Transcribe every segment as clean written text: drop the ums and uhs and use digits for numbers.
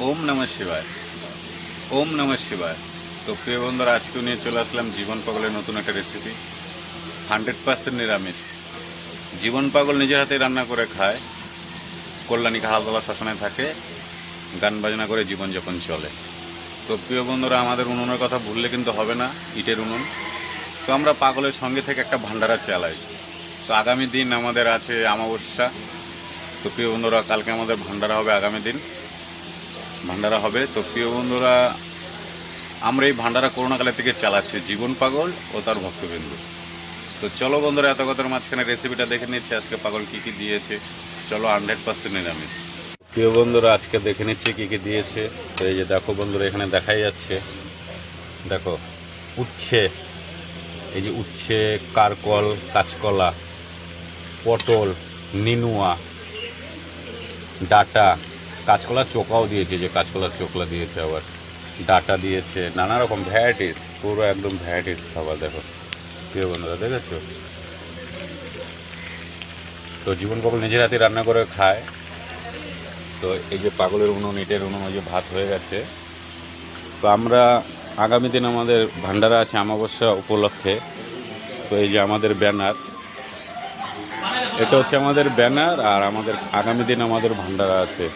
ওম নমঃ শিবায়। ওম নমঃ শিবায়। তো প্রিয় বন্ধুরা, আজকেও নিয়ে চলে আসলাম জীবন পাগলের নতুন একটা রেসিপি। 100% নিরামিষ। জীবন পাগল নিজের হাতে রান্না করে খায়, কল্যাণী হালতলা শ্মশানে থাকে, গান বাজনা করে জীবনযাপন চলে। তো প্রিয় বন্ধুরা, আমাদের উনুনের কথা ভুললে কিন্তু হবে না, ইটের উনুন। তো আমরা পাগলের সঙ্গে থেকে একটা ভান্ডারা চালাই। তো আগামী দিন আমাদের আছে অমাবস্যা। তো প্রিয় বন্ধুরা, কালকে আমাদের ভান্ডারা হবে, আগামী দিন ভান্ডারা হবে। তো প্রিয় বন্ধুরা, আমরা এই ভান্ডারা করোনাকালের থেকে চালাচ্ছি জীবন পাগল ও তার ভক্তবিন্দু। তো চলো বন্ধুরা, এত কথার মাঝখানে রেসিপিটা দেখে নিচ্ছি আজকে পাগল কী কী দিয়েছে। চলো, 100% নিরামিষ। প্রিয় বন্ধুরা, আজকে দেখে নিচ্ছি কী কী দিয়েছে। তো এই যে দেখো বন্ধুরা, এখানে দেখাই যাচ্ছে, দেখো উচ্ছে, এই যে উচ্ছে, কারকল, কাঁচকলা, পটল, নিনুয়া, ডাটা, কাঁচকলার চোকাও দিয়েছে, যে কাঁচকলার চোকলা দিয়েছে, আবার ডাটা দিয়েছে, নানা রকম ভ্যারাইটিস, পুরো একদম ভ্যারাইটিস খাবার। দেখো প্রিয় বন্ধুরা, দেখেছো? তো জীবন পাগল নিজের হাতে রান্না করে খায়। তো এই যে পাগলের উনুন, ইটের উনুন, ওই যে ভাত হয়ে গেছে। তো আমরা আগামী দিন আমাদের ভান্ডারা আছে অমাবস্যা উপলক্ষে। তো এই যে আমাদের ব্যানার, এটা হচ্ছে আমাদের ব্যানার, আর আমাদের আগামী দিন আমাদের ভান্ডারা আছে।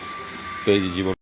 তো এই যে জীবন